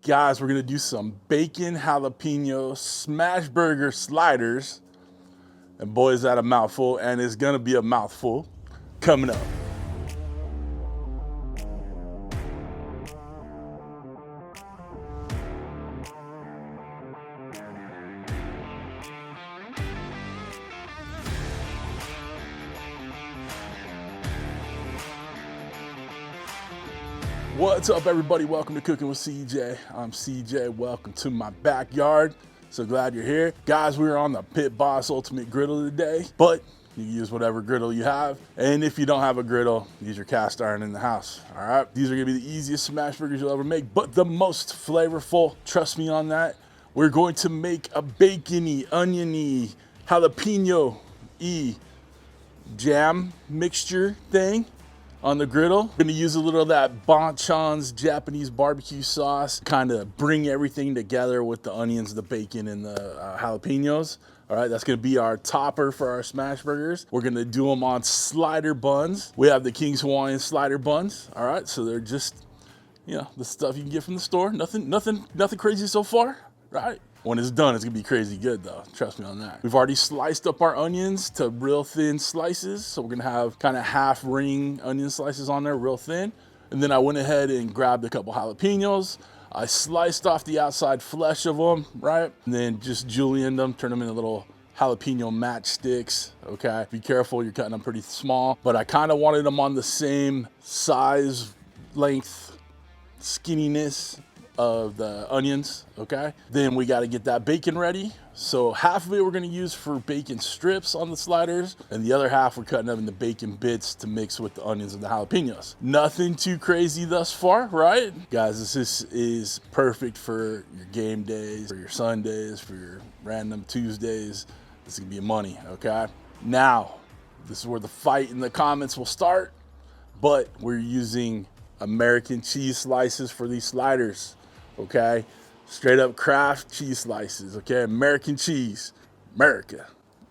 Guys, we're gonna do some bacon jalapeno smash burger sliders. And boy, is that a mouthful, and it's gonna be a mouthful coming up. What's up, everybody? Welcome to Cooking with CJ. I'm CJ. Welcome to my backyard. So glad you're here. Guys, we're on the Pit Boss Ultimate Griddle today, but you can use whatever griddle you have. And if you don't have a griddle, use your cast iron in the house. All right, these are gonna be the easiest smash burgers you'll ever make, but the most flavorful. Trust me on that. We're going to make a bacony, oniony, jalapeno-y jam mixture thing on the griddle. We're gonna use a little of that Bonchon's Japanese barbecue sauce, kind of bring everything together with the onions, the bacon, and the jalapenos. All right, that's gonna be our topper for our smash burgers. We're gonna do them on slider buns. We have the King's Hawaiian slider buns. All right, so they're just, you know, the stuff you can get from the store. Nothing crazy so far, right? When it's done, it's gonna be crazy good though. Trust me on that. We've already sliced up our onions to real thin slices. So we're gonna have kind of half ring onion slices on there, real thin. And then I went ahead and grabbed a couple jalapenos. I sliced off the outside flesh of them, right? And then just julienned them, turned them into little jalapeno matchsticks, okay? Be careful, you're cutting them pretty small. But I kind of wanted them on the same size, length, skinniness of the onions, okay? Then we got to get that bacon ready. So half of it we're going to use for bacon strips on the sliders, and the other half we're cutting up into bacon bits to mix with the onions and the jalapenos. Nothing too crazy thus far, right? Guys, this is perfect for your game days, for your Sundays, for your random Tuesdays. This is going to be money, okay? Now, this is where the fight in the comments will start, but we're using American cheese slices for these sliders. Okay, straight up Kraft cheese slices, okay? American cheese, America.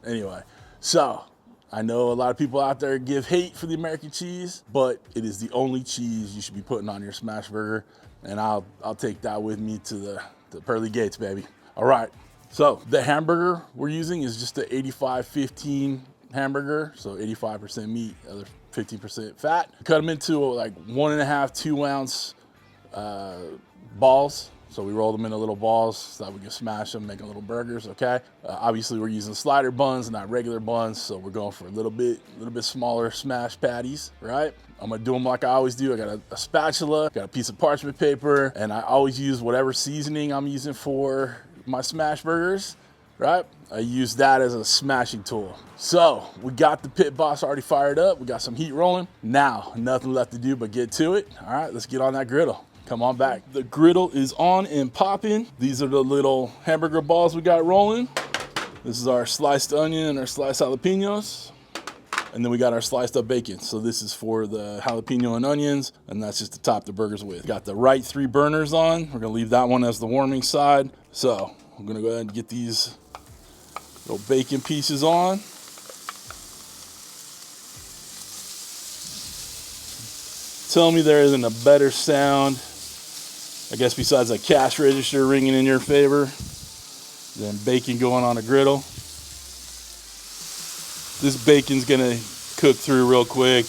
Anyway, so I know a lot of people out there give hate for the American cheese, but it is the only cheese you should be putting on your smash burger, and I'll take that with me to the pearly gates, baby. All right, so the hamburger we're using is just the 85-15 hamburger, so 85% meat, other 15% fat. Cut them into like 1.5, 2 ounce balls. So we roll them into little balls so that we can smash them, making little burgers, okay? Obviously we're using slider buns, not regular buns, so we're going for a little bit smaller smash patties, right? I'm gonna do them like I always do. I got a spatula, got a piece of parchment paper, and I always use whatever seasoning I'm using for my smash burgers, right? I use that as a smashing tool. So we got the Pit Boss already fired up. We got some heat rolling. Now, nothing left to do but get to it. All right, let's get on that griddle. Come on back. The griddle is on and popping. These are the little hamburger balls we got rolling. This is our sliced onion and our sliced jalapenos. And then we got our sliced up bacon. So this is for the jalapeno and onions, and that's just to top the burgers with. Got the right 3 burners on. We're gonna leave that one as the warming side. So I'm gonna go ahead and get these little bacon pieces on. Tell me there isn't a better sound, I guess, besides a cash register ringing in your favor than bacon going on a griddle. This bacon's gonna cook through real quick.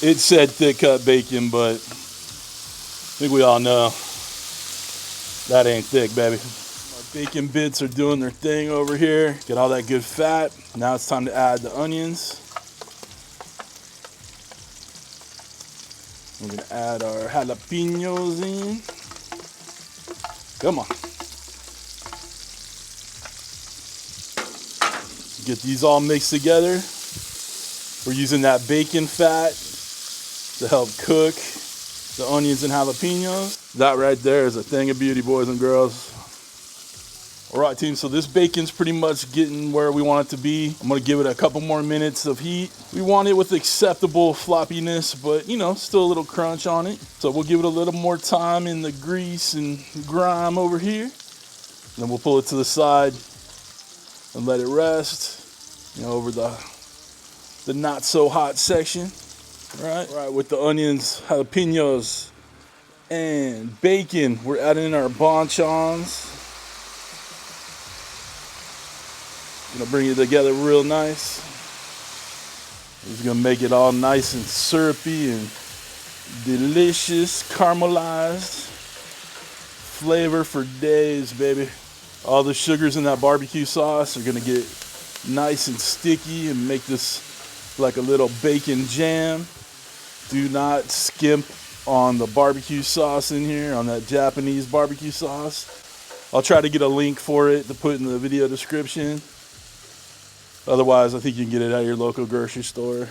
It said thick cut bacon, but I think we all know that ain't thick, baby. Our bacon bits are doing their thing over here. Get all that good fat. Now it's time to add the onions. We're gonna add our jalapenos in. Come on. Get these all mixed together. We're using that bacon fat to help cook the onions and jalapenos. That right there is a thing of beauty, boys and girls. All right, team, so this bacon's pretty much getting where we want it to be. I'm gonna give it a couple more minutes of heat. We want it with acceptable floppiness, but you know, still a little crunch on it. So we'll give it a little more time in the grease and grime over here. Then we'll pull it to the side and let it rest, you know, over the not so hot section. All right, with the onions, jalapenos, and bacon. We're adding in our bonchons. Gonna bring it together real nice. It's gonna make it all nice and syrupy and delicious, caramelized flavor for days, baby. All the sugars in that barbecue sauce are gonna get nice and sticky and make this like a little bacon jam. Do not skimp on the barbecue sauce in here, on that Japanese barbecue sauce. I'll try to get a link for it to put in the video description. Otherwise, I think you can get it at your local grocery store.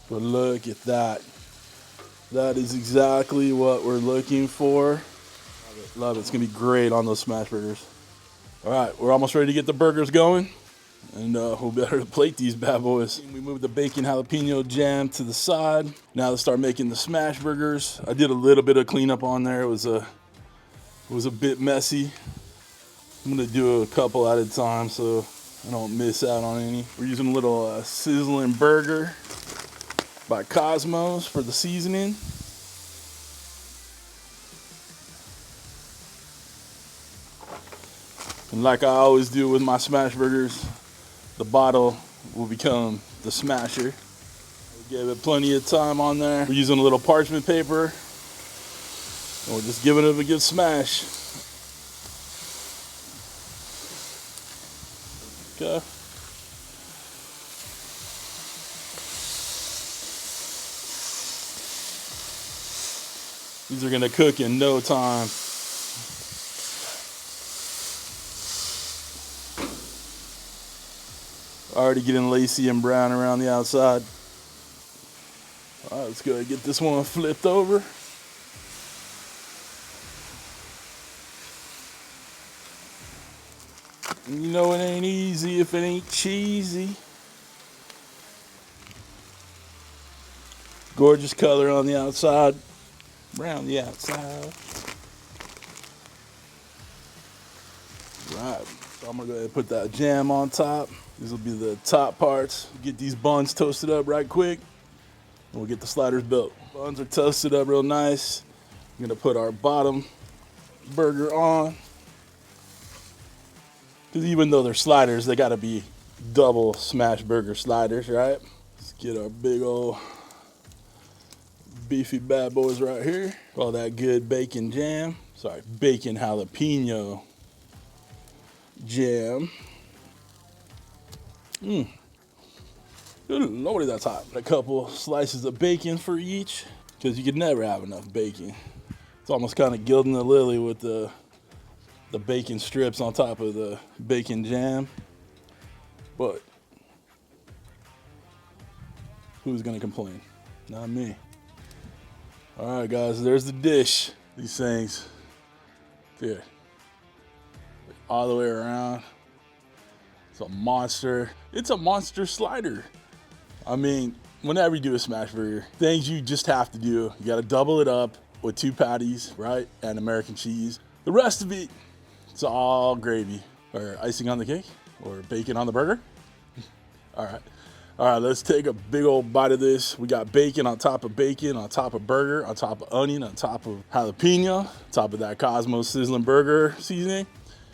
But look at that. That is exactly what we're looking for. Love it. Love it. It's going to be great on those smash burgers. All right, we're almost ready to get the burgers going. And we'll better plate these bad boys. We moved the bacon jalapeno jam to the side. Now let's start making the smash burgers. I did a little bit of cleanup on there. It was a bit messy. I'm going to do a couple at a time so I don't miss out on any. We're using a little sizzling burger by Cosmos for the seasoning. And like I always do with my smash burgers, the bottle will become the smasher. We gave it plenty of time on there. We're using a little parchment paper, and we're just giving it a good smash. Okay. These are gonna cook in no time. Already getting lacy and brown around the outside. All right, let's go ahead and get this one flipped over. You know it ain't easy if it ain't cheesy. Gorgeous color on the outside, brown the outside. Right, so I'm gonna go ahead and put that jam on top. These will be the top parts. Get these buns toasted up right quick, and we'll get the sliders built. Buns are toasted up real nice. I'm gonna put our bottom burger on. Because even though they're sliders, they gotta be double smash burger sliders, right? Let's get our big old beefy bad boys right here. All that good bacon jam. Sorry, bacon jalapeno jam. Good Lordy, that's hot. A couple slices of bacon for each, because you can never have enough bacon. It's almost kind of gilding the lily with the bacon strips on top of the bacon jam. But who's gonna complain? Not me. All right, guys, there's the dish. These things, dude, all the way around. It's a monster. It's a monster slider. I mean, whenever you do a smash burger, things you just have to do, you gotta double it up with 2 patties, right? And American cheese. The rest of it, it's all gravy, or icing on the cake, or bacon on the burger. All right, let's take a big old bite of this. We got bacon, on top of burger, on top of onion, on top of jalapeno, on top of that Cosmos sizzling burger seasoning.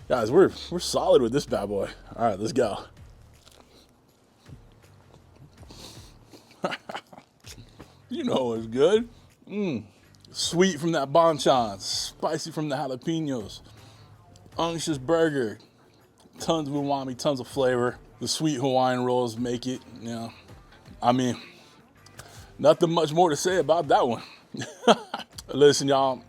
Guys, we're solid with this bad boy. All right, let's go. You know it's good. Sweet from that bonchon, spicy from the jalapenos. Unctuous burger, tons of umami, tons of flavor. The sweet Hawaiian rolls make it, you know. I mean, nothing much more to say about that one. Listen, y'all,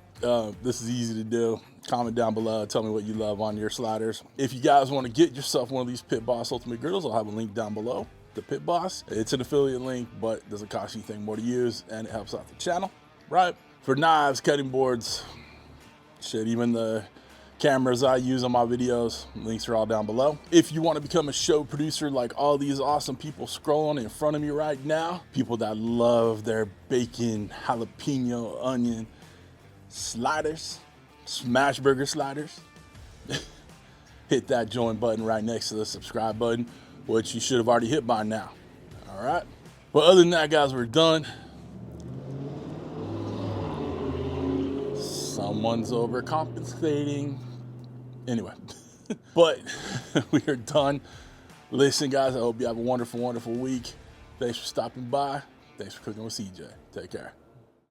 this is easy to do. Comment down below, tell me what you love on your sliders. If you guys want to get yourself one of these Pit Boss Ultimate Griddles, I'll have a link down below. The Pit Boss, it's an affiliate link, but doesn't cost you anything more to use, and it helps out the channel, right? For knives, cutting boards, shit, even the cameras I use on my videos, links are all down below. If you want to become a show producer like all these awesome people scrolling in front of me right now, people that love their bacon, jalapeno, onion sliders, smash burger sliders, hit that join button right next to the subscribe button, which you should have already hit by now. All right. Well, other than that, guys, we're done. Someone's overcompensating. Anyway, but we are done. Listen, guys, I hope you have a wonderful, wonderful week. Thanks for stopping by. Thanks for cooking with CJ. Take care.